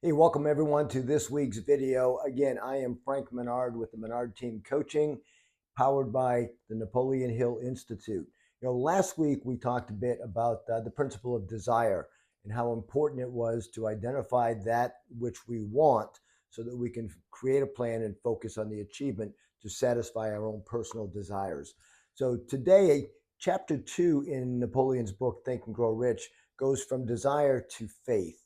Hey, welcome everyone to this week's video. Again, I am Frank Menard with the Menard Team Coaching, powered by the Napoleon Hill Institute. Last week we talked a bit about the principle of desire and how important it was to identify that which we want so that we can create a plan and focus on the achievement to satisfy our own personal desires. So today, chapter 2 in Napoleon's book, Think and Grow Rich, goes from desire to faith.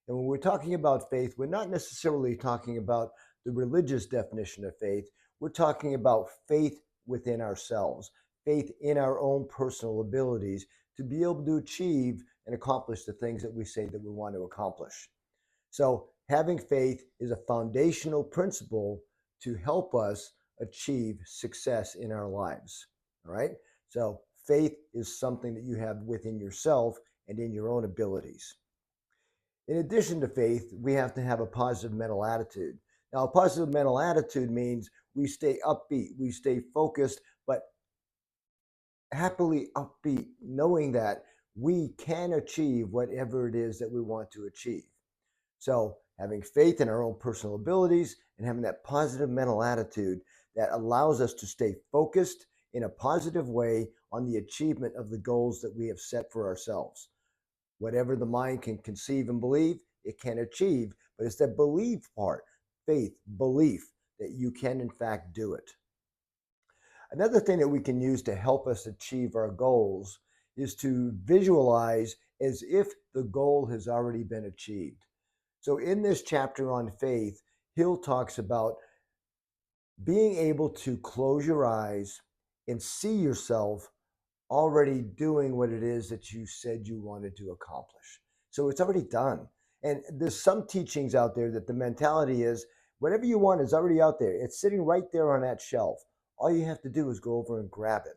And when we're talking about faith, we're not necessarily talking about the religious definition of faith. We're talking about faith within ourselves, faith in our own personal abilities to be able to achieve and accomplish the things that we say that we want to accomplish. So having faith is a foundational principle to help us achieve success in our lives. All right. So faith is something that you have within yourself and in your own abilities. In addition to faith, we have to have a positive mental attitude. Now, a positive mental attitude means we stay upbeat, we stay focused, but happily upbeat, knowing that we can achieve whatever it is that we want to achieve. So, having faith in our own personal abilities and having that positive mental attitude that allows us to stay focused in a positive way on the achievement of the goals that we have set for ourselves. Whatever the mind can conceive and believe, it can achieve, but it's that belief part, faith, belief, that you can in fact do it. Another thing that we can use to help us achieve our goals is to visualize as if the goal has already been achieved. So in this chapter on faith, Hill talks about being able to close your eyes and see yourself already doing what it is that you said you wanted to accomplish. So it's already done. And there's some teachings out there that the mentality is whatever you want is already out there. It's sitting right there on that shelf. All you have to do is go over and grab it.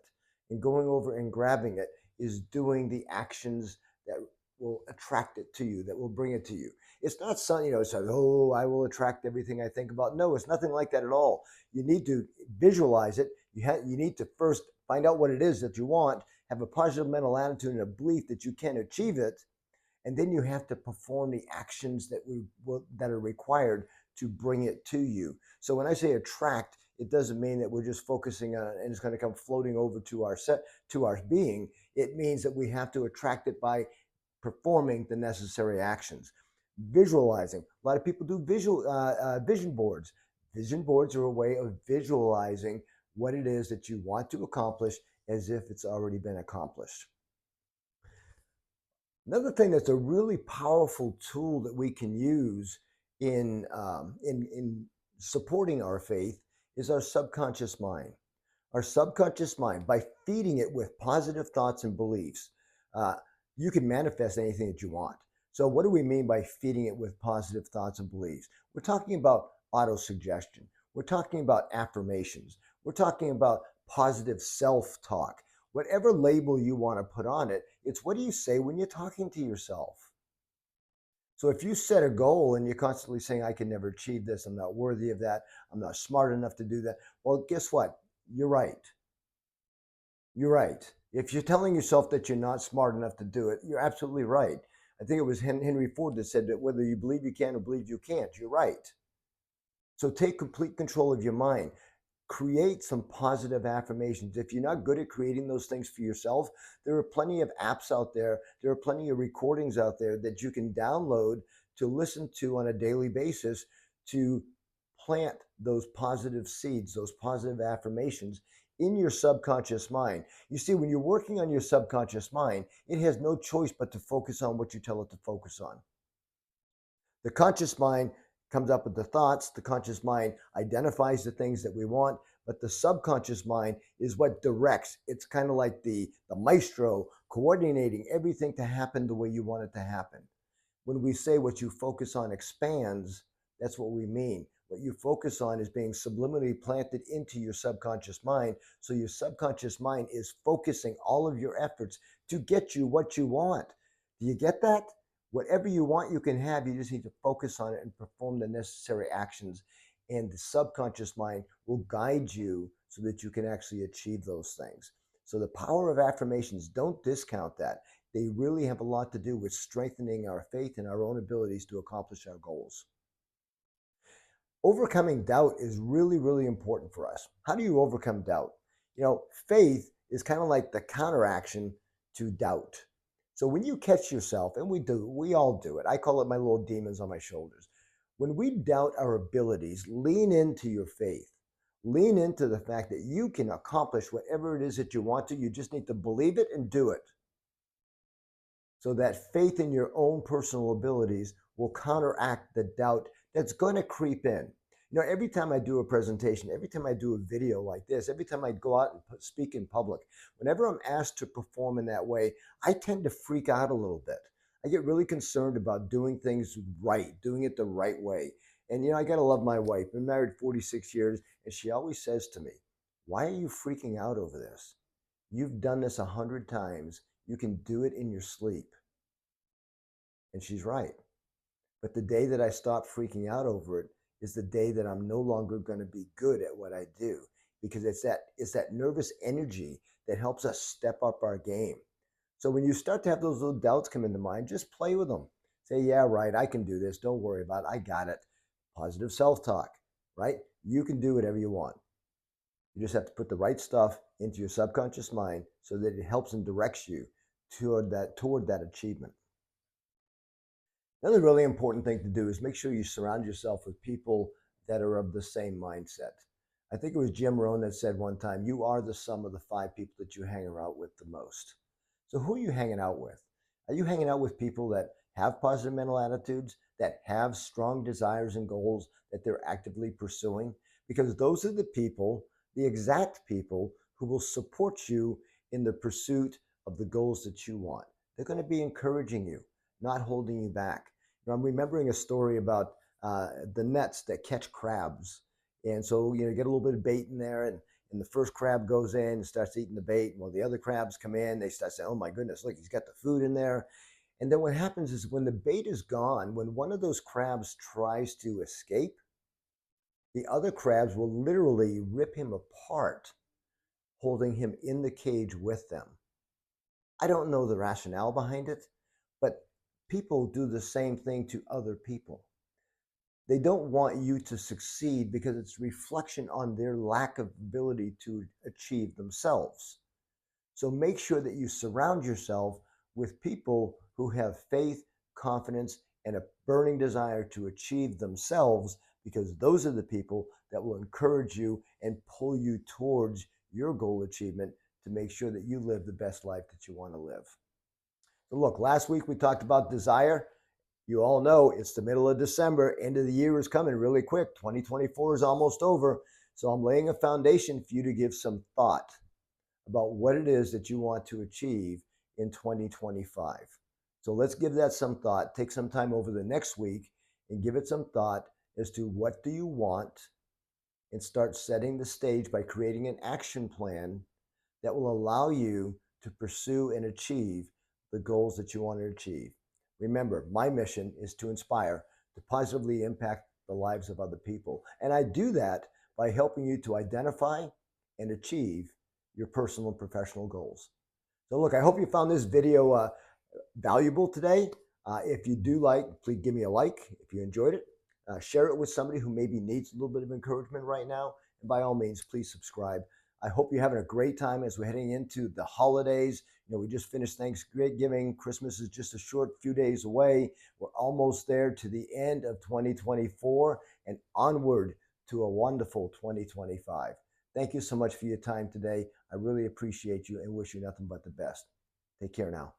And going over and grabbing it is doing the actions that will attract it to you, that will bring it to you. It's not something, it's like, oh, I will attract everything I think about. No, it's nothing like that at all. You need to visualize it. You need to first find out what it is that you want, have a positive mental attitude and a belief that you can achieve it, and then you have to perform the actions that are required to bring it to you. So when I say attract, it doesn't mean that we're just focusing on it and it's going to come floating over to our being. It means that we have to attract it by performing the necessary actions. Visualizing. A lot of people do vision boards. Vision boards are a way of visualizing what it is that you want to accomplish as if it's already been accomplished. Another thing that's a really powerful tool that we can use in supporting our faith is our subconscious mind. Our subconscious mind, by feeding it with positive thoughts and beliefs, you can manifest anything that you want. So what do we mean by feeding it with positive thoughts and beliefs? We're talking about autosuggestion. We're talking about affirmations. We're talking about positive self-talk. Whatever label you want to put on it, it's what do you say when you're talking to yourself? So if you set a goal and you're constantly saying, I can never achieve this, I'm not worthy of that, I'm not smart enough to do that, well, guess what? You're right. You're right. If you're telling yourself that you're not smart enough to do it, you're absolutely right. I think it was Henry Ford that said that whether you believe you can or believe you can't, you're right. So take complete control of your mind. Create some positive affirmations. If you're not good at creating those things for yourself, there are plenty of apps out there. There are plenty of recordings out there that you can download to listen to on a daily basis to plant those positive seeds, those positive affirmations in your subconscious mind. You see, when you're working on your subconscious mind, it has no choice but to focus on what you tell it to focus on. The conscious mind comes up with the thoughts. The conscious mind identifies the things that we want, but the subconscious mind is what directs. It's kind of like the maestro coordinating everything to happen the way you want it to happen. When we say what you focus on expands, that's what we mean. What you focus on is being subliminally planted into your subconscious mind. So your subconscious mind is focusing all of your efforts to get you what you want. Do you get that? Whatever you want, you can have. You just need to focus on it and perform the necessary actions. And the subconscious mind will guide you so that you can actually achieve those things. So the power of affirmations, don't discount that. they really have a lot to do with strengthening our faith and our own abilities to accomplish our goals. Overcoming doubt is really, really important for us. How do you overcome doubt? Faith is kind of like the counteraction to doubt. So when you catch yourself, and we all do it. I call it my little demons on my shoulders. When we doubt our abilities, lean into your faith. Lean into the fact that you can accomplish whatever it is that you want to. You just need to believe it and do it. So that faith in your own personal abilities will counteract the doubt that's going to creep in. Every time I do a presentation, every time I do a video like this, every time I go out and speak in public, whenever I'm asked to perform in that way, I tend to freak out a little bit. I get really concerned about doing things right, doing it the right way. And, I got to love my wife. I've been married 46 years, and she always says to me, "Why are you freaking out over this? You've done this 100 times. You can do it in your sleep." And she's right. But the day that I stop freaking out over it is the day that I'm no longer going to be good at what I do, because it's that nervous energy that helps us step up our game. So when you start to have those little doubts come into mind, just play with them. Say, "Yeah, right, I can do this. Don't worry about it. I got it." Positive self-talk, right? You can do whatever you want. You just have to put the right stuff into your subconscious mind so that it helps and directs you toward that achievement. Another really important thing to do is make sure you surround yourself with people that are of the same mindset. I think it was Jim Rohn that said one time, "You are the sum of the 5 people that you hang around with the most." So who are you hanging out with? Are you hanging out with people that have positive mental attitudes, that have strong desires and goals that they're actively pursuing? Because those are the people, the exact people who will support you in the pursuit of the goals that you want. They're going to be encouraging you, not holding you back. I'm remembering a story about the nets that catch crabs. And so, you get a little bit of bait in there, and the first crab goes in and starts eating the bait. Well, the other crabs come in, they start saying, "Oh my goodness, look, he's got the food in there." And then what happens is when the bait is gone, when one of those crabs tries to escape, the other crabs will literally rip him apart, holding him in the cage with them. I don't know the rationale behind it, but people do the same thing to other people. They don't want you to succeed because it's reflection on their lack of ability to achieve themselves. So make sure that you surround yourself with people who have faith, confidence, and a burning desire to achieve themselves, because those are the people that will encourage you and pull you towards your goal achievement to make sure that you live the best life that you want to live. So look, last week we talked about desire. You all know it's the middle of December. End of the year is coming really quick. 2024 is almost over. So I'm laying a foundation for you to give some thought about what it is that you want to achieve in 2025. So let's give that some thought. Take some time over the next week and give it some thought as to what do you want, and start setting the stage by creating an action plan that will allow you to pursue and achieve the goals that you want to achieve. Remember, my mission is to inspire, to positively impact the lives of other people. And I do that by helping you to identify and achieve your personal and professional goals. So look, I hope you found this video valuable today. If you do please give me a like. If you enjoyed it, share it with somebody who maybe needs a little bit of encouragement right now. And by all means, please subscribe. I hope you're having a great time as we're heading into the holidays. We just finished Thanksgiving. Christmas is just a short few days away. We're almost there to the end of 2024 and onward to a wonderful 2025. Thank you so much for your time today. I really appreciate you and wish you nothing but the best. Take care now.